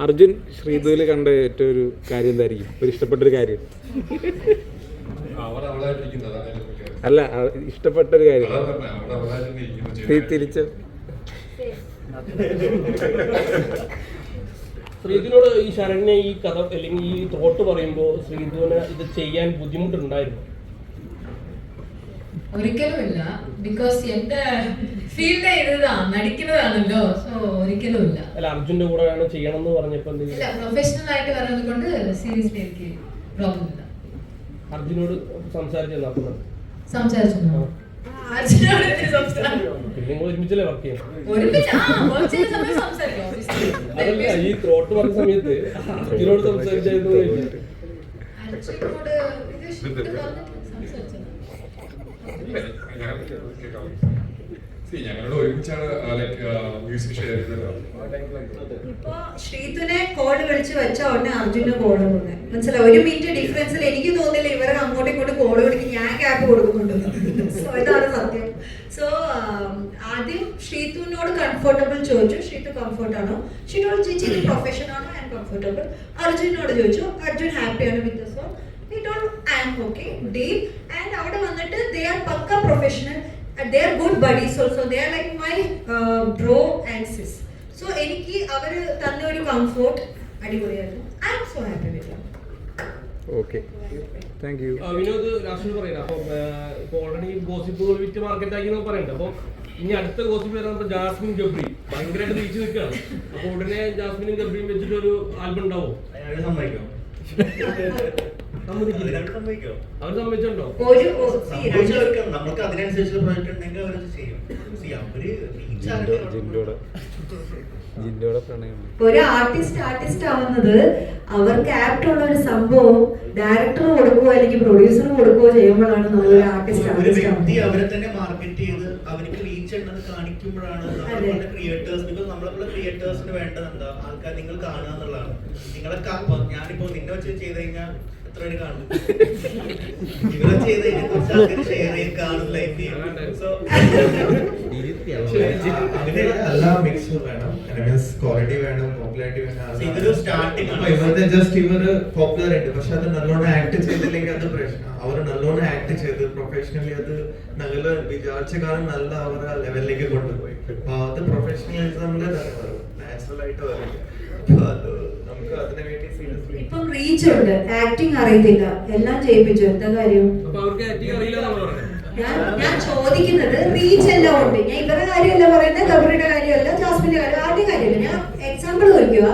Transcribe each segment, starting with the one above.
അർജുൻ ശ്രീധുവിൽ കണ്ട ഏറ്റവും ഒരു കാര്യം എന്തായിരിക്കും? ഒരു ഇഷ്ടപ്പെട്ടൊരു കാര്യം? അല്ല, ഇഷ്ടപ്പെട്ടൊരു കാര്യം തിരിച്ച് ശ്രീധുവിനോട് ഈ ശരണ്യ ഈ കഥ അല്ലെങ്കിൽ ഈ തോട്ട് പറയുമ്പോൾ ശ്രീധുവിന് ഇത് ചെയ്യാൻ ബുദ്ധിമുട്ടുണ്ടായിരുന്നു? ഒരിക്കലുമില്ല. ബിക്കോസ് എന്റെ ഫീൽഡ് ഇതാണ്, നടിക്കുന്നതാണല്ലോ. സോ ഒരിക്കലുമില്ല. അല്ല, അർജുന്റെ കൂടെയാണ് ചെയ്യണം എന്ന് പറഞ്ഞപ്പോൾ ഇല്ല, പ്രൊഫഷണൽ ആയിട്ട് വരുന്നത് കൊണ്ട് സീരിയസ്ലി എനിക്ക് പ്രോബ്ലം ഇല്ല. അർജുനോട് സംസാരിച്ചു സംസാരിച്ചു. അർജുനോട് പിന്നെ ഒരുമിച്ചല്ലേ വർക്ക് ചെയ്യാം? സംസാരിക്കും. അതല്ല, ഈ ത്രോട്ട് പറഞ്ഞ സമയത്ത് അർജുനോട് സംസാരിച്ചായിരുന്നു. അർജുനോട് ഞങ്ങളോട് ഒരുമിച്ചാണ് മ്യൂസിക് ഷെയർ ചെയ്തത്. ഇപ്പൊ ശ്രീധുനെ കോള് വിളിച്ച് വെച്ച ഉടനെ അർജുന് കോള് പോകുന്നത് മനസ്സിലായി. 1 മിനിറ്റ് ഡിഫറൻസിൽ എനിക്ക് തോന്നില്ല ഇവരെ അങ്ങോട്ടും ഇങ്ങോട്ടും കോള് വിളിക്കും, ഞാൻ ക്യാപ്പ് കൊടുക്കുന്നുണ്ട്. സോ ഇതാണ് സത്യം. സോ ആദ്യം ശ്രീധുവിനോട് കംഫർട്ടബിൾ ചോദിച്ചു, ശ്രീധു കംഫർട്ട് ആണോ? ശ്രീധുനോട് ചേച്ചി പ്രൊഫഷൻ ആണോ? And comfortable. അർജുനോട് ചോദിച്ചു, അർജുൻ ഹാപ്പിയാണ് with so he told I am okay deal. and avada vannittu they are pakka professional and they are good buddies also. They are like my bro and sis. So eniki avaru thanna oru comfort adipodiyanu. I am so happy with them. Okay, thank you. Vinod last പറയുന്നത് അപ്പോൾ ഇപ്പോൾ already ഗോസിപ്പുകൾ വിറ്റ് market ആക്കി എന്നൊക്കെ പറയുന്നുണ്ട്. അപ്പോൾ ഇനി അടുത്ത ഗോസിപ്പ് വരാൻ ജാസ്മിൻ ഗബ്രി ഭയങ്കരമായിട്ട് തിരിച്ചു നിൽക്കുകയാണ്. അപ്പോൾ ഉടനെ ജാസ്മിനും ഗബ്രിയും വെച്ചിട്ട് ഒരു ആൽബം ഉണ്ടാവോ? അവർ സമ്മതിച്ചുണ്ടോ? നമുക്ക് അതിനനുസരിച്ചുള്ള പ്രോജക്ട് ഉണ്ടെങ്കിൽ അവർ ചെയ്യും. ഒരു ആർട്ടിസ്റ്റ് ആവുന്നത് അവർക്ക് ആപ്റ്റ് ഉള്ള ഒരു സംഭവം ഡയറക്ടർ കൊടുക്കുകയോ അല്ലെങ്കിൽ പ്രൊഡ്യൂസർ കൊടുക്കുകയോ ചെയ്യുമ്പോഴാണ് നമ്മളൊരു ആർട്ടിസ്റ്റ് അവരെ തന്നെ മാർക്കറ്റ് ചെയ്ത് അവർക്ക് റീച്ച് ഉണ്ടെന്ന് കാണിക്കുമ്പോഴാണ് നമ്മളുടെ ക്രിയേറ്റേഴ്സ്. ബിക്കോസ് നമ്മളെ ക്രിയേറ്റേഴ്സിന് വേണ്ടത് എന്താ? ആൾക്കാർ നിങ്ങൾ കാണുക എന്നുള്ളതാണ്. നിങ്ങളെ ഞാനിപ്പോ നിന്നെ വെച്ച് ചെയ്ത് കഴിഞ്ഞാൽ എത്ര പേര് കാണും? ഇവരെ ചെയ്ത് കഴിഞ്ഞാൽ കുറച്ച് ആൾക്കാർ ഷെയർ ചെയ്ത് കാണും, ലൈക്ക് ചെയ്യും. സോ എല്ലാം മിക്സ് വേണം. ക്വാളിറ്റി വേണം, പോപ്പുലാരിറ്റി വേണം. ഇതൊരു സ്റ്റാർട്ടിംഗ് ആണ്. ഇവരുടെ ജസ്റ്റ് ഇവര് പോപ്പുലർ ഉണ്ട്, പക്ഷെ അത് നല്ലോണം ആക്ട് ചെയ്തില്ലെങ്കിൽ അത് പ്രശ്നം. അവർ നല്ലോണം ആക്ട് ചെയ്ത് പ്രൊഫഷണലി അത് നല്ല വിചാരിച്ച കാലം നല്ല അവരെ ലെവലിലേക്ക് കൊണ്ടുപോയി. അപ്പൊ അത് പ്രൊഫഷണലിസമില് നാച്ചുറൽ ആയിട്ട് വരില്ല. അപ്പൊ അത് നമുക്ക് അതിനു വേണ്ടി സീരിയസ്ലി ഇപ്പം റീച്ച് ഉണ്ട്, ആക്ടിങ് അറിയത്തില്ല, എല്ലാം ചെയ്യിപ്പിച്ചു. എന്താ കാര്യം? അപ്പോൾ അവർക്ക് ആക്ടിങ് അറിയില്ല എന്നാണ് പറയുന്നത്. ഞാൻ ചോദിക്കുന്നത് റീച്ച് എല്ലാം ഉണ്ട്. ഞാൻ ഇവരുടെ കാര്യമല്ല പറയുന്നത്, ഗബ്രിയുടെ കാര്യമല്ല, ജാസ്മിന്റെ കാര്യം, ആരുടെയും കാര്യമല്ല. ഞാൻ എക്സാമ്പിൾ ചോദിക്കുക.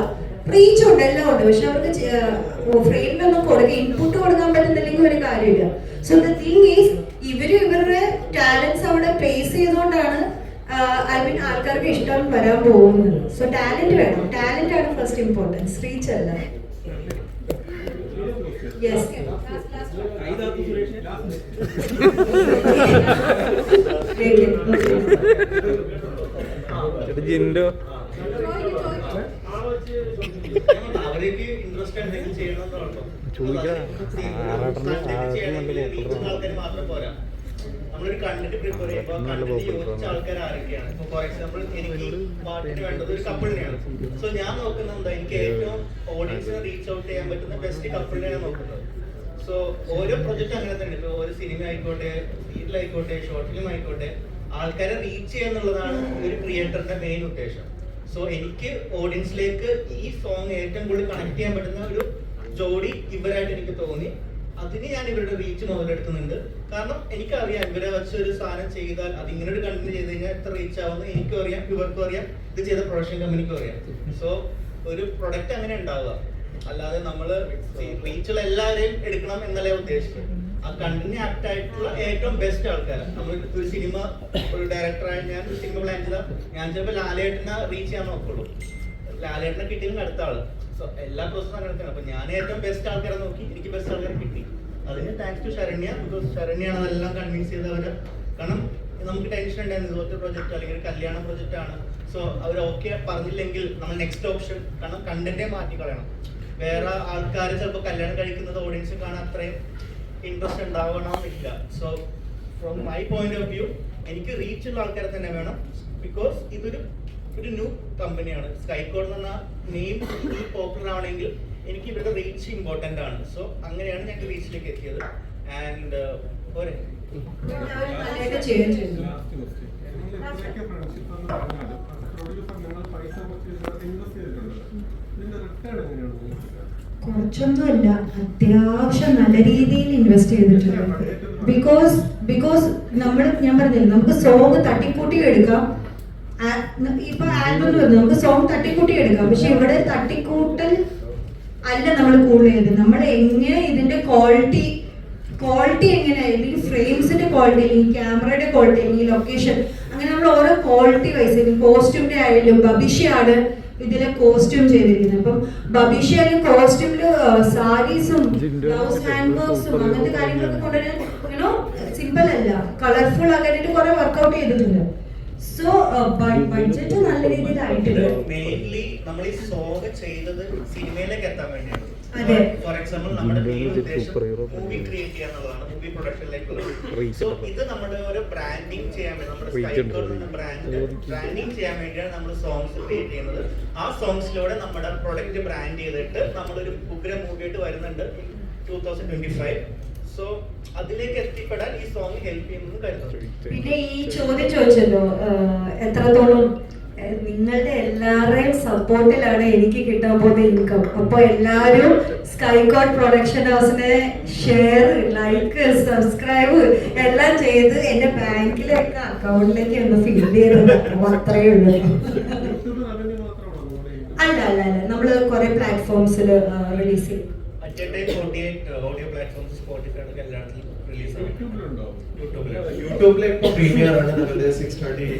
റീച്ച് ഉണ്ട്, എല്ലാം ഉണ്ട്, പക്ഷെ അവർക്ക് ഫ്രെയിമിലൊന്നും കൊടുക്കുക, ഇൻപുട്ട് കൊടുക്കാൻ പറ്റുന്നില്ലെങ്കിൽ ഒരു കാര്യമില്ല. സോ ദ തിങ് ഈസ് ഇവരുടെ ടാലൻസ് അവിടെ പ്ലേസ് ചെയ്തുകൊണ്ടാണ് ഐ മീൻ ആൾക്കാർക്ക് ഇഷ്ടം വരാൻ പോകുന്നത്. സോ ടാലന്റ് വേണം, ടാലന്റ് ആണ് ഫസ്റ്റ് ഇമ്പോർട്ടൻസ്, റീച്ച് അല്ല. യെസ് ജിൻഡോ അവർക്ക് ഇൻട്രസ്റ്റ് ഉണ്ടെങ്കിൽ ചെയ്യണമെന്നുള്ളൂ. ആൾക്കാർ മാത്രം പോരാ. നമ്മളൊരു കണ്ടന്റ് പ്രിപ്പയർ ചെയ്യുമ്പോൾ ആൾക്കാർ ആരൊക്കെയാണ്? ഇപ്പൊ ഫോർ എക്സാമ്പിൾ എനിക്ക് പാട്ടിന് വേണ്ടത് ഒരു കപ്പിളിനെയാണ്. സോ ഞാൻ നോക്കുന്നത് എന്താ? എനിക്ക് ഏറ്റവും ഓഡിയൻസിനെ റീച്ച് ഔട്ട് ചെയ്യാൻ പറ്റുന്ന ബെസ്റ്റ് കപ്പിളിനെയാണ് നോക്കുന്നത്. സോ ഓരോ പ്രൊജക്ട് അങ്ങനെ തന്നെ. ഇപ്പൊ ഒരു സിനിമ ആയിക്കോട്ടെ, സീരിയലായിക്കോട്ടെ, ഷോർട്ട് ഫിലിം ആയിക്കോട്ടെ, ആൾക്കാരെ റീച്ച് ചെയ്യുക എന്നുള്ളതാണ് ഒരു ക്രിയേറ്ററിന്റെ മെയിൻ ഉദ്ദേശം. സോ എനിക്ക് ഓഡിയൻസിലേക്ക് ഈ സോങ് ഏറ്റവും കൂടുതൽ കണക്ട് ചെയ്യാൻ പറ്റുന്ന ഒരു ജോഡി ഇവരായിട്ട് എനിക്ക് തോന്നി. അതിന് ഞാൻ ഇവരുടെ റീച്ച് മുതലെടുക്കുന്നുണ്ട്. കാരണം എനിക്കറിയാം ഇവരെ വെച്ച് ഒരു സാധനം ചെയ്താൽ അത് ഇങ്ങനെ ഒരു കണ്ടന്റ് ചെയ്ത് കഴിഞ്ഞാൽ എത്ര റീച്ച് ആവുമെന്ന് എനിക്കും അറിയാം, ഇവർക്കും അറിയാം, ഇത് ചെയ്ത പ്രൊഡക്ഷൻ കമ്പനിക്കും അറിയാം. സോ ഒരു പ്രൊഡക്റ്റ് അങ്ങനെ ഉണ്ടാവുക, അല്ലാതെ നമ്മള് റീച്ചുള്ള എല്ലാവരെയും എടുക്കണം എന്നല്ലേ ഉദ്ദേശിക്കുന്നത്. ആ കണ്ടന്റ് ആപ്റ്റ് ആയിട്ടുള്ള ഏറ്റവും ബെസ്റ്റ് ആൾക്കാരാണ്. നമ്മൾ ഒരു സിനിമ, ഒരു ഡയറക്ടറായി ഞാൻ ഒരു സിനിമ പ്ലാൻ ചെയ്താൽ ഞാൻ ചിലപ്പോൾ ലാലേട്ടനെ റീച്ച് ചെയ്യാൻ നോക്കുള്ളൂ. ലാലേട്ടനെ കിട്ടിയെങ്കിൽ അടുത്ത ആള്. സോ എല്ലാ പ്രോസസ്സും അങ്ങനെ തന്നെ. അപ്പൊ ഞാൻ ഏറ്റവും ബെസ്റ്റ് ആൾക്കാരെ നോക്കി എനിക്ക് ബെസ്റ്റ് ആൾക്കാരെ കിട്ടി. അതിന് താങ്ക്സ് ടു ശരണ്യ. ബിക്കോസ് ശരണ്യാണ് അതെല്ലാം കൺവിൻസ് ചെയ്തവര്. കാരണം നമുക്ക് ടെൻഷൻ ഉണ്ടായിരുന്നു, ഇതുപോലത്തെ പ്രൊജക്ട് അല്ലെങ്കിൽ ഒരു കല്യാണ പ്രൊജക്റ്റ് ആണ്. സോ അവർ ഓക്കെ പറഞ്ഞില്ലെങ്കിൽ നമ്മൾ നെക്സ്റ്റ് ഓപ്ഷൻ, കാരണം കണ്ടന്റേ മാറ്റിക്കളയണം. വേറെ ആൾക്കാർ ചിലപ്പോൾ കല്യാണം കഴിക്കുന്നത് ഓഡിയൻസ് കാണാൻ അത്രയും ഇൻട്രസ്റ്റ് ഉണ്ടാവണമെന്നില്ല. So from my point of view എനിക്ക് റീച്ചുള്ള ആൾക്കാരെ തന്നെ വേണം. ബിക്കോസ് ഇതൊരു ഒരു ന്യൂ കമ്പനിയാണ്. സ്കൈകോഡ് എന്ന് പറഞ്ഞ നെയിം പോപ്പുലർ ആണെങ്കിൽ എനിക്ക് ഇവരുടെ റീച്ച് ഇമ്പോർട്ടൻ്റ് ആണ്. സോ അങ്ങനെയാണ് ഞങ്ങൾ റീച്ചിലേക്ക് എത്തിയത്. ആൻഡ് പോരെ അവർ നല്ലതായിട്ട് ചെയ്യുകയും ചെയ്തു. കുറച്ചൊന്നുമല്ല, അത്യാവശ്യം നല്ല രീതിയിൽ ഇൻവെസ്റ്റ് ചെയ്തിട്ടുണ്ട്. ബിക്കോസ് ഞാൻ പറഞ്ഞില്ല, നമുക്ക് സോങ് തട്ടിക്കൂട്ടി എടുക്കാം. ഇപ്പൊ ആൽബം നമുക്ക് സോങ് തട്ടിക്കൂട്ടി എടുക്കാം, പക്ഷെ ഇവിടെ തട്ടിക്കൂട്ടൽ അല്ല നമ്മൾ കൂടുതൽ ചെയ്തത്. നമ്മൾ എങ്ങനെ ഇതിന്റെ ക്വാളിറ്റി എങ്ങനെ, അല്ലെങ്കിൽ ഫ്രെയിംസിന്റെ ക്വാളിറ്റി, അല്ലെങ്കിൽ ക്യാമറയുടെ ക്വാളിറ്റി, അല്ലെങ്കിൽ ലൊക്കേഷൻ, അങ്ങനെ നമ്മൾ ഓരോ ക്വാളിറ്റി വൈസ്, കോസ്റ്റ്യൂമിന്റെ ആയാലും ബബിഷയാണ് ഇതിലെ കോസ്റ്റ്യൂം ചെയ്തിരിക്കുന്നത്. അപ്പം ബബിഷയായാലും കോസ്റ്റ്യൂമില് സാരീസും ബ്ലൗസ് ഹാൻഡ് വർക്ക്സും അങ്ങനത്തെ കാര്യങ്ങളൊക്കെ കൊണ്ടുവരാൻ സിമ്പിൾ അല്ല, കളർഫുൾ ആകാനായിട്ട് കുറെ വർക്ക്ഔട്ട് ചെയ്തിട്ടുണ്ട്. സോ ബഡ്ജറ്റ് നല്ല രീതിയിലായിട്ടുണ്ട്. മെയിൻലി നമ്മൾ ഈ സോങ് ചെയ്തത് സിനിമയിലേക്ക് എത്താൻ വേണ്ടിയാണ്. അതെ. ഫോർ എക്സാമ്പിൾ നമ്മുടെ മെയിൻ ഉദ്ദേശം മൂവി ക്രിയേറ്റ് ചെയ്യാന്നുള്ളതാണ്, മൂവി പ്രൊഡക്ഷനിലേക്ക്. സോ ഇത് നമ്മുടെ ഒരു ബ്രാൻഡിങ് ചെയ്യാൻ വേണ്ടി, നമ്മുടെ സ്കൈകോഡ് ബ്രാൻഡിങ് ചെയ്യാൻ വേണ്ടിയാണ് നമ്മൾ സോങ്സ് ക്രിയേറ്റ് ചെയ്യുന്നത്. ആ സോങ്സിലൂടെ നമ്മുടെ പ്രൊഡക്റ്റ് ബ്രാൻഡ് ചെയ്തിട്ട് നമ്മളൊരു ഉഗ്ര മൂവിയായിട്ട് വരുന്നുണ്ട് 2025. സോ അതിലേക്ക് എത്തിപ്പെടാൻ ഈ സോങ് ഹെൽപ്പ് ചെയ്യുമെന്ന് കരുതുന്നു. പിന്നെ ഈ ചോദ്യം ചോദിച്ചല്ലോ, എത്രത്തോളം നിങ്ങളുടെ എല്ലാവരുടെയും സപ്പോർട്ടിലാണ് എനിക്ക് കിട്ടാൻ പോകുന്ന ഇൻകം. അപ്പൊ എല്ലാവരും സ്കൈകോഡ് പ്രൊഡക്ഷൻ ഹൗസിനെ ഷെയർ, ലൈക്ക്, സബ്സ്ക്രൈബ് എല്ലാം ചെയ്ത് എന്റെ ബാങ്കിലേക്ക് അക്കൗണ്ടിലേക്ക് ഒന്ന് ഫിൽ ചെയ്ത് അത്രയേ ഉള്ളൂ. അല്ല നമ്മള് കുറെ പ്ലാറ്റ്ഫോംസിൽ റിലീസ് ചെയ്യും. At a time 48 audio platforms, Spotify എല്ലാത്തിലും റിലീസ് ആവും. യൂട്യൂബിലെ ഇപ്പൊ പ്രീമിയർ ആണ്, ഞങ്ങളുടെ 630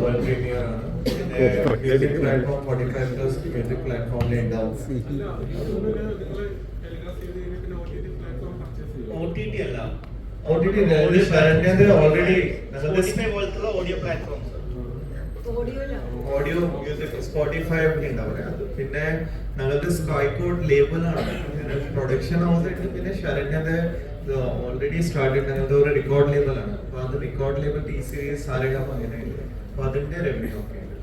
വേൾഡ് പ്രീമിയർ ആണ്. പിന്നെ മ്യൂസിക് പ്ലാറ്റ്ഫോം 45+ മ്യൂസിക് പ്ലാറ്റ്ഫോമിൽ ഉണ്ടാവും. OTT അല്ല, OTT ശരണ്യന്റെ ഓൾറെഡി Spotify പോലത്തുള്ള audio platforms, audio music Spotify ഒക്കെ ഉണ്ടാവില്ല. പിന്നെ ഞങ്ങളുടെ സ്കൈകോഡ് ലേബിളാണ്, പ്രൊഡക്ഷൻ ഹൗസ് ഉണ്ട്. പിന്നെ ശരണ്യന്റെ ഓൾറെഡി സ്റ്റാർട്ടഡ് ഞങ്ങളുടെ ഒരു റെക്കോർഡ് ലേബിളാണ്. അപ്പൊ അത് റെക്കോർഡ് ലേബിൾ ടി സീരീസ് സാരഗാമ അങ്ങനെ ഉണ്ട്. അപ്പൊ അതിന്റെ റെവന്യൂ ഒക്കെ ഉണ്ട്.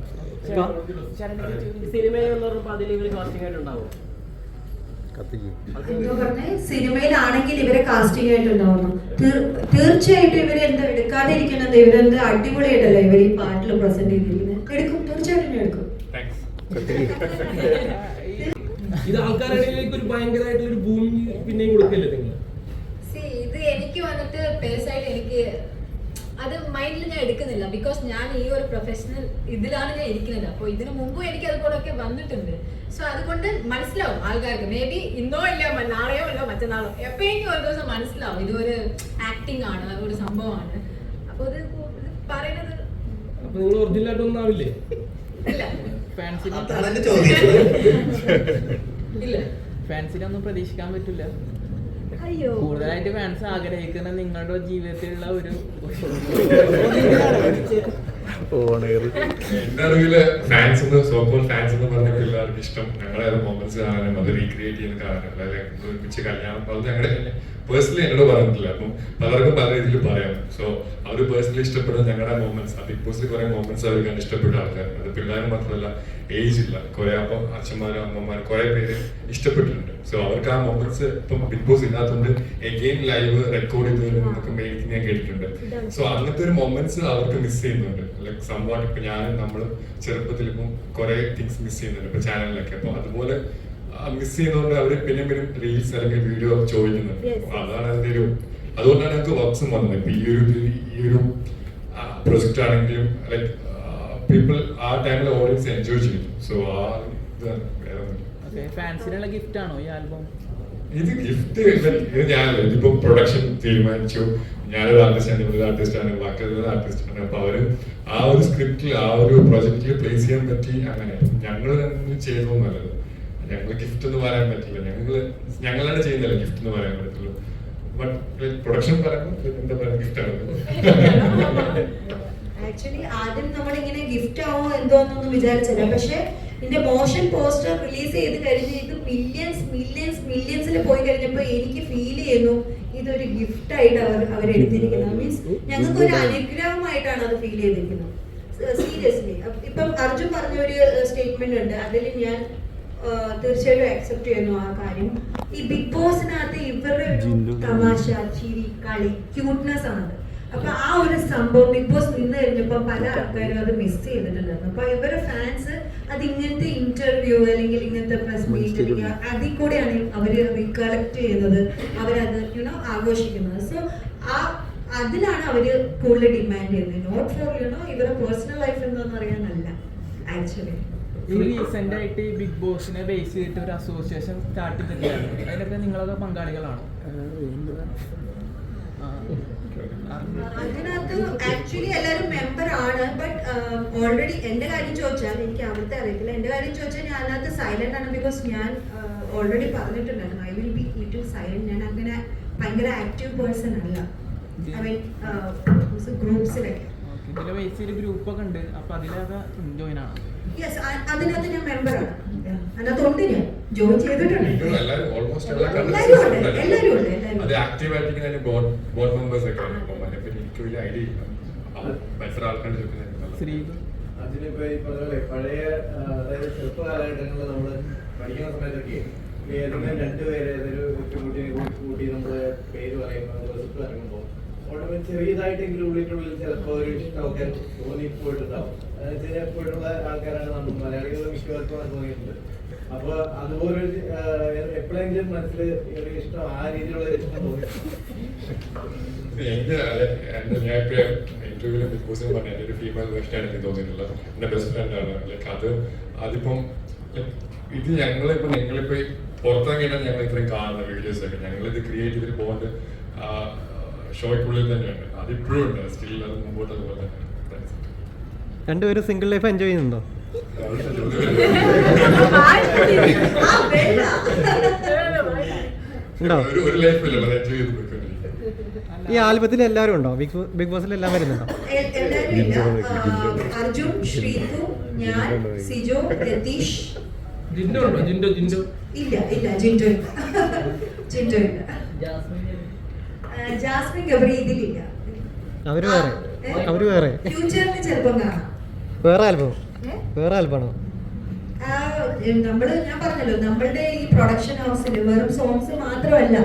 എന്തോ പറഞ്ഞേ, സിനിമയിലാണെങ്കിൽ ഇവരെ കാസ്റ്റിംഗ് ആയിട്ടുണ്ടാവുന്നു. തീർച്ചയായിട്ടും ഇവരെ എന്താ എടുക്കാതിരിക്കുന്നത്, ഇവരെന്ത് അടിപൊളിയായിട്ടല്ലേ ഇവർ ഈ പാട്ടിൽ പ്രസന്റ് ചെയ്തിരിക്കുന്നത്. എടുക്കും, തീർച്ചയായിട്ടും എടുക്കും. ഇത് ആൾക്കാരുടെ ഒരു ഭയങ്കരമായിട്ടുള്ള ഒരു ഭൂമി പിന്നെയും കൊടുക്കല്ലേ നിങ്ങൾ? ഇത് എനിക്ക് വന്നിട്ട് പേഴ്സായിട്ട് എനിക്ക് അത് മൈൻഡിൽ ഞാൻ എടുക്കുന്നില്ല. ബിക്കോസ് ഞാൻ ഈ ഒരു പ്രൊഫഷണൽ ഇതിലാണ് ഞാൻ ഇരിക്കുന്നത്. അപ്പോൾ ഇതിനു മുമ്പും എനിക്ക് അതുപോലൊക്കെ വന്നിട്ടുണ്ട്. സോ അതുകൊണ്ട് മനസ്സിലാവും ആൾക്കാർക്ക്. മേ ബി ഇന്നോ ഇല്ല, നാളെയോ അല്ലോ മറ്റന്നാളോ എപ്പോഴെങ്കിലും ഒരു ദിവസം മനസ്സിലാവും ഇതൊരു ആക്ടിങ് ആണ്, ഒരു സംഭവമാണ്. അപ്പോൾ ഇത് പറയുന്നത് അപ്പൊ നിങ്ങൾ ഒറിജിനലായിട്ടൊന്നും ആവില്ലേ? ഇല്ല അതാണ് എന്റെ ചോദ്യം. ഇല്ല, ഫാൻസിനൊന്നും പ്രതീക്ഷിക്കാൻ പറ്റില്ല. അയ്യോ, കൂടുതലായിട്ട് ഫാൻസ് ആഗ്രഹിക്കുന്ന നിങ്ങളുടെ ജീവിതത്തിലുള്ള ഒരു എന്റെ അറിവില് ഫാൻസ് എന്ന് സോക്കോൾ ഫാൻസ് എന്ന് പറഞ്ഞ എല്ലാവർക്കും ഇഷ്ടം ഞങ്ങളെ മൊമെന്റ്സ് കാണാനും അത് റീക്രിയേറ്റ് ചെയ്യുന്ന കാണാനും, അല്ലെങ്കിൽ ഒരുമിച്ച് കല്യാണം അത് ഞങ്ങളുടെ പേഴ്സണലി എന്നോട് പറഞ്ഞിട്ടില്ല. അപ്പം പലർക്കും പല രീതിയിൽ പറയാം. സോ അവർ പേഴ്സണലി ഇഷ്ടപ്പെടുന്ന ഞങ്ങളുടെ മൊമെന്റ്സ്, ബിഗ് ബോസിൽ കുറെ മൊമെന്റ്സ് അവർക്ക് ഇഷ്ടപ്പെട്ട ആൾക്കാർ, അത് പിള്ളേർ മാത്രമല്ല ഏജ് ഇല്ല, കുറെ അപ്പം അച്ഛന്മാരും അമ്മമാരും കുറെ പേര് ഇഷ്ടപ്പെട്ടിട്ടുണ്ട്. സോ അവർക്ക് ആ മൊമെന്റ്സ് ഇപ്പം ബിഗ് ബോസ് ഇല്ലാത്തതുകൊണ്ട് എഗെയിൻ ലൈവ് റെക്കോർഡ് ചെയ്തതിൽ നമുക്ക് മേക്കിംഗ് ഞാൻ കേട്ടിട്ടുണ്ട്. സോ അങ്ങനത്തെ ഒരു മൊമെന്റ്സ് അവർക്ക് മിസ് ചെയ്യുന്നുണ്ട്. ലൈക് സംഭവം ഇപ്പൊ ഞാനും നമ്മളും ചെറുപ്പത്തിൽ ഇപ്പം കുറെ തിങ്സ് മിസ് ചെയ്യുന്നുണ്ട് ഇപ്പൊ ചാനലിലൊക്കെ. അപ്പൊ അതുപോലെ മിസ് ചെയ്യുന്നതുകൊണ്ട് അവര് പിന്നെ റീൽസ് അല്ലെങ്കിൽ വീഡിയോ ചോദിക്കുന്നത്. അതാണ് അതിന്റെ ഒരു, അതുകൊണ്ടാണ് ഞങ്ങൾക്ക് വർക്ക്സും വന്നത്. ഇപ്പൊ ഈ ഒരു പ്രൊജക്ട് ആണെങ്കിലും ലൈക് പീപ്പിൾ ആ ടൈമിൽ ഓഡിയൻസ് എൻജോയ് ചെയ്തു. സോ ആ ഇതാണ് ഫാൻസിനുള്ള ഗിഫ്റ്റ് ആണോ ഈ ആൽബം? ഇത് ഗിഫ്റ്റ് ഇത് ഞാനല്ല, ഇതിപ്പോ പ്രൊഡക്ഷൻ തീരുമാനിച്ചു. ഞാനൊരു ആർട്ടിസ്റ്റാണ്, ഇവരൊരു ആർട്ടിസ്റ്റാണ്, ബാക്കിയുള്ള ആർട്ടിസ്റ്റാണ്. അപ്പൊ അവര് ആ ഒരു സ്ക്രിപ്റ്റിൽ ആ ഒരു പ്രൊജക്റ്റിൽ പ്ലേസ് ചെയ്യാൻ പറ്റി. അങ്ങനെ ഞങ്ങൾ ചെയ്തോ നല്ലത്. ഞങ്ങൾ ഗിഫ്റ്റ് എന്ന് പറയാൻ പറ്റില്ല, ഞങ്ങളാണ് ചെയ്യുന്നില്ല ഗിഫ്റ്റ് എന്ന് പറയാൻ പറ്റുള്ളൂ. ബട്ട് പ്രൊഡക്ഷൻ പറയുമ്പോൾ എന്താ പറയുക, ഗിഫ്റ്റ് ആണ്. ആക്ച്വലി ആദ്യം നമ്മളിങ്ങനെ ഗിഫ്റ്റ് ആവോ എന്തോന്നൊന്നും വിചാരിച്ചില്ല. പക്ഷെ ഇതിന്റെ മോഷൻ പോസ്റ്റർ റിലീസ് ചെയ്ത് കഴിഞ്ഞ് ഇത് മില്യൻസിൽ പോയി കഴിഞ്ഞപ്പോൾ എനിക്ക് ഫീൽ ചെയ്യുന്നു ഇതൊരു ഗിഫ്റ്റ് ആയിട്ട് അവരെടുത്തിരിക്കുന്നത്. മീൻസ് ഞങ്ങൾക്ക് ഒരു അനുഗ്രഹമായിട്ടാണ് അത് ഫീൽ ചെയ്തിരിക്കുന്നത്. സീരിയസ്ലി ഇപ്പം അർജുൻ പറഞ്ഞ ഒരു സ്റ്റേറ്റ്മെന്റ് ഉണ്ട്, അതിൽ ഞാൻ തീർച്ചയായിട്ടും അക്സെപ്റ്റ് ചെയ്യുന്നു ആ കാര്യം. ഈ ബിഗ് ബോസിനകത്ത് ഇവരുടെ ഒരു തമാശ, ചിരി, കളി, ക്യൂട്ട്നെസ് ആണ്. അപ്പൊ ആ ഒരു സംഭവം ബിഗ് ബോസ് നിന്ന് കഴിഞ്ഞപ്പോ പല ആൾക്കാരും അത് മിസ് ചെയ്തിട്ടുണ്ടായിരുന്നു. അപ്പൊ ഇവരുടെ ഫാൻസ് അത് ഇങ്ങനത്തെ ഇന്റർവ്യൂ അല്ലെങ്കിൽ ഇങ്ങനത്തെ പ്രസ് മീറ്റ് അല്ലെങ്കിൽ അതിൽ കൂടെയാണ് അവര് റീകളക്ട് ചെയ്യുന്നത്, അവരത് ആഘോഷിക്കുന്നത്. സോ അതിനാണ് അവര് കൂടുതൽ ഡിമാൻഡ് ചെയ്യുന്നത്, നോട്ട് ഫോർ ഇവരുടെ പേഴ്സണൽ ലൈഫ് എന്താണെന്ന് അറിയാനല്ല ആക്ച്വലി. ഈ റീസെന്റ് ആയിട്ട് ഈ ബിഗ് ബോസിനെ ബേസ് ചെയ്തിട്ട് ഒരു അസോസിയേഷൻ സ്റ്റാർട്ട് ചെയ്തിട്ടുണ്ടായിരുന്നു. അതിലൊക്കെ നിങ്ങളൊക്കെ പങ്കാളികളാണ്? അതിനകത്ത് ആക്ച്വലി എല്ലാവരും മെമ്പർ ആണ്. ബട്ട് ഓൾറെഡി എന്റെ കാര്യം ചോദിച്ചാൽ എനിക്ക് അവിടുത്തെ അറിയത്തില്ല. എന്റെ കാര്യം ചോദിച്ചാൽ ഞാൻ അതിനകത്ത് സൈലന്റ് ആണ്. ബിക്കോസ് ഞാൻ ഓൾറെഡി പറഞ്ഞിട്ടുണ്ടായിരുന്നു I will be little silent. ഞാൻ അങ്ങനെ ഭയങ്കര ആക്റ്റീവ് പേഴ്സൺ അല്ല. ഐ മീൻ ഗ്രൂപ്പ്സിലൊക്കെ ഇതിലെ ബേസ് ചെയ്ത് ഗ്രൂപ്പൊക്കെ ഉണ്ട്. അപ്പൊ അതിലൊക്കെ ജോയിൻ ആണ്? യെസ്, അതിനകത്ത് ഞാൻ മെമ്പറാണ്. അതിനകത്തുണ്ട്, ഞാൻ ജോയിൻ ചെയ്തിട്ടുണ്ട്. എല്ലാവരും ഉണ്ട്. അത് ആക്റ്റീവ് ആയിട്ട് ബോർഡ് മെമ്പേഴ്സ് ഒക്കെ എനിക്ക് വലിയ ഐഡിയ ഇല്ല. മത്സര ആൾക്കാർ അതിനിപ്പോ ഈ പറഞ്ഞ പഴയ അതായത് ചെറുപ്പ കാലഘട്ടങ്ങളിൽ നമ്മൾ പഠിക്കുന്ന സമയത്തൊക്കെ ഏതെങ്കിലും രണ്ടുപേരെ ഏതൊരു കൂട്ടി നമ്മള് പേര് പറയുമ്പോൾ റിസൾട്ട് ഇറങ്ങുമ്പോൾ ചെറിയതായിട്ടെങ്കിലും ഉള്ളിട്ടുള്ളിൽ ചിലപ്പോൾ ഒരു ഇഷ്ടമൊക്കെ തോന്നിപ്പോയിട്ടുണ്ടാവും. എപ്പോഴുള്ള ആൾക്കാരാണ് നമ്മൾ മലയാളികൾ മിക്കവർക്കും അത് തോന്നിയിട്ടുണ്ട്. അപ്പൊ അതുപോലെ എപ്പോഴെങ്കിലും മനസ്സിൽ ഒരു ഇഷ്ടം ആ രീതിയിലുള്ള ഒരു ഇഷ്ടം തോന്നിയിട്ടുണ്ട്? ഞാൻ ഇപ്പൊ ഇന്റർവ്യൂവിൽ ബിഗ് ബോസിൽ പറഞ്ഞ ഒരു ഫീമെയിൽ വേഷനാണ് എനിക്ക് തോന്നിയിട്ടുള്ളത്. എന്റെ ബെസ്റ്റ് ഫ്രണ്ട് ആണ്. ലൈക്ക് അതിപ്പം ഇത് ഞങ്ങളിപ്പോ നിങ്ങളിപ്പോ പുറത്തിറങ്ങിയിട്ടാണ് ഞങ്ങൾ ഇത്രയും കാണുന്ന വീഡിയോസ് ഒക്കെ. ഞങ്ങളിത് ക്രിയേറ്റ് ചെയ്തൊരു ബോണ്ട് ഷോയ്ക്കുള്ളിൽ തന്നെയുണ്ട്. അതിപ്പോഴും ഉണ്ട്. സ്റ്റിൽ അത് മുമ്പോട്ട് അതുപോലെ തന്നെ. രണ്ടുപേരും സിംഗിൾ ലൈഫ് എൻജോയ് ചെയ്യുന്നുണ്ടോ? ഒരു ലൈഫില്ല എൻജോയ് ചെയ്ത് പോയിക്കൊണ്ടിരിക്കും. ഈ ആൽബത്തിൽ എല്ലാവരും ഉണ്ടോ? ബിഗ് ബോസിൽ എല്ലാം വരുന്നുണ്ടോ? അർജുൻ, ശ്രീതു, ഞാൻ, സിജോ, രതീഷ്. ജിൻഡോ ഉണ്ടോ? ജിൻഡോ ഇല്ല, ജിൻഡോ ഇല്ല. ജിൻഡോ ഇല്ല. ജാസ്മിൻ ഗബ്രി ഇതിലില്ല. അവര് വേറെ ഫ്യൂച്ചറിൽ ചിലപ്പം കാണാം. വേറെ ആൽബമാണോ? ഞാൻ പറഞ്ഞല്ലോ, നമ്മളുടെ ഈ പ്രൊഡക്ഷൻ ഹൗസിൽ വെറും സോങ്സ് മാത്രമല്ല,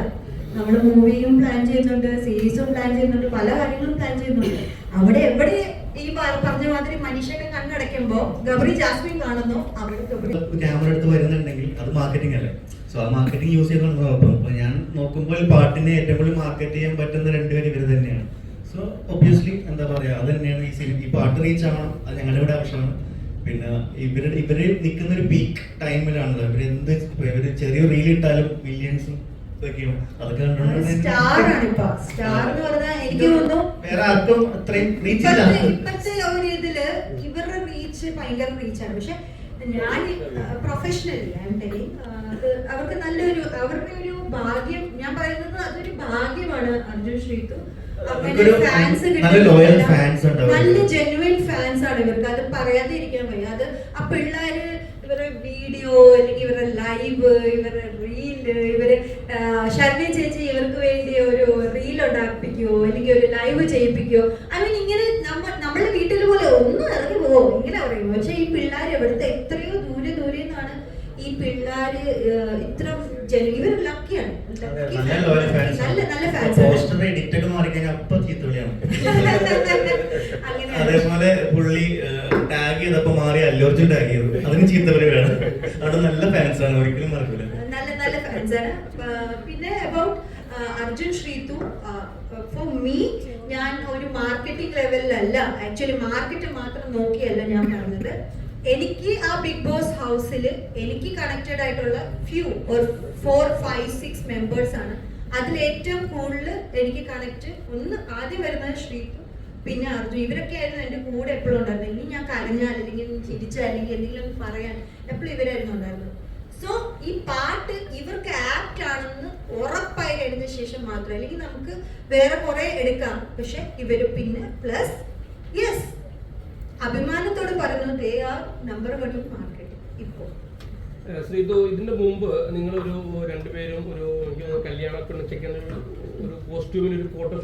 നമ്മൾ മൂവിയും പ്ലാൻ ചെയ്യുന്നുണ്ട്, സീരീസും പ്ലാൻ ചെയ്യുന്നുണ്ട്, പല കാര്യങ്ങളും പ്ലാൻ ചെയ്യുന്നുണ്ട്. അവിടെ എവിടെ ഈ പറഞ്ഞ മാതിരി മനുഷ്യനെ കണ്ണടയ്ക്കുമ്പോ ഗബ്രി ജാസ്മിൻ കാണുന്നു, അവിടെ ഗബ്രി ക്യാമറ എടുത്ത് വരുന്നുണ്ടെങ്കിൽ അത് മാർക്കറ്റിംഗ് അല്ലേ? സോ ആ മാർക്കറ്റിംഗ് യൂസ് ചെയ്തുകൊണ്ട് നോക്കാം. അപ്പൊ ഞാൻ നോക്കുമ്പോൾ പാട്ടിനെ ഏറ്റവും കൂടുതൽ മാർക്കറ്റ് ചെയ്യാൻ പറ്റുന്ന രണ്ടുപേരും ഇവർ തന്നെയാണ്. സോ ഒബ്വിയസ്ലി എന്താ പറയാ, അത് തന്നെയാണ് ഈ പാട്ട് റീച്ച് ആവണം, അത് ഞങ്ങളുടെ ഇവിടെ ആവശ്യമാണ്. പിന്നെ ഇവര് നിൽക്കുന്ന ഒരു പീക്ക് ടൈമിലാണല്ലോ. ഇവര് ചെറിയ റീൽ ഇട്ടാലും മില്യൺസും ഇതൊക്കെയാണ്. അതൊക്കെ വേറെ ആർക്കും അത്രയും റീച്ച് ഇല്ല. ഇപ്പത്തെ ഒരു ഇതില് ഇവരുടെ റീച്ച് ഭയങ്കര റീച്ചാണ്. പക്ഷെ ഞാൻ പ്രൊഫഷണലി അവർക്ക് നല്ലൊരു അവരുടെ ഒരു ഭാഗ്യം, ഞാൻ പറയുന്നത് അതൊരു ഭാഗ്യമാണ്. അർജുൻ, ശ്രീതു അങ്ങനെ ഫാൻസ് നല്ല ജെന്യുവൻ ഫാൻസ് ആണ് ഇവർക്ക്. അത് പറയാതെ ഇരിക്കാൻ വയ്യ. അത് ആ പിള്ളേര് ഇവരുടെ വീഡിയോ അല്ലെങ്കിൽ ഇവരുടെ ലൈവ്, ഇവരുടെ റീല്, ഇവര് ശരണ്യ ചേച്ചി ഇവർക്ക് വേണ്ടി ഒരു റീൽ ഉണ്ടാക്കിപ്പിക്കുവോ അല്ലെങ്കിൽ ഒരു ലൈവ് ചെയ്യിപ്പിക്കുവോ. ഐ മീൻ ഇങ്ങനെ നമ്മളുടെ വീട്ടിൽ പോലെ ഒന്നും ഇറങ്ങി പോവോ ഇങ്ങനെ പറയും. പക്ഷെ ഈ പിള്ളേർ എവിടുത്തെ എത്രയോ ദൂരെ നിന്നാണ് ഈ പിള്ളേര് ഇത്ര ഇവർ ലക്കിയാണ്. നല്ല ഫാൻസ്. അതേപോലെ പുള്ളി ടാഗ് ചെയ്തപ്പോ മാറി അല്ലൂർജുൻ ടാഗ് ചെയ്തു, അതിന് ചീത്തവര് വേണം. അവിടെ നല്ല ഫാൻസ് ആണ്, ഒരിക്കലും മറക്കില്ല. നല്ല ഫാൻസ് ആണ്. പിന്നെ about Arjun, Sreethu, for me ഞാൻ ഒരു മാർക്കറ്റിംഗ് ലെവലിലല്ല, ആക്ച്വലി മാർക്കറ്റ് മാത്രം നോക്കിയല്ല ഞാൻ പറഞ്ഞത്. എനിക്ക് ആ ബിഗ് ബോസ് ഹൗസിൽ എനിക്ക് കണക്റ്റഡ് ആയിട്ടുള്ള ഫ്യൂ ഒരു 4, 5, 6 മെമ്പേഴ്സ് ആണ്. അതിൽ ഏറ്റവും കൂടുതൽ എനിക്ക് കണക്ട് ആദ്യം വരുന്നത് ശ്രീതു, പിന്നെ അർജുൻ. ഇവരൊക്കെ ആയിരുന്നു എൻ്റെ കൂടെ എപ്പോഴും ഉണ്ടായിരുന്നത്. ഇനി ഞാൻ കരഞ്ഞാൽ അല്ലെങ്കിൽ ചിരിച്ചാൽ അല്ലെങ്കിൽ എന്തെങ്കിലും പറയാൻ എപ്പോഴും ഇവരായിരുന്നു ഉണ്ടായിരുന്നത്. സോ ഈ പാട്ട് ഇവർക്ക് ആപ്റ്റ് ആണെന്ന് ഉറപ്പായി കഴിഞ്ഞ ശേഷം മാത്രം, അല്ലെങ്കിൽ നമുക്ക് വേറെ കുറെ എടുക്കാം. പക്ഷെ ഇവര് പിന്നെ പ്ലസ് യെസ് അഭിമാനത്തോട് പറയുന്നു, they are number 1 in market ഇപ്പോൾ. ശ്രീതു, ഇതിന്റെ മുമ്പ് നിങ്ങളൊരു രണ്ടുപേരും ഒരു കല്യാണ പെണ്ണ് ചെക്കൻ ഒരു കോസ്റ്റ്യൂമിൽ ഒരു ഫോട്ടോ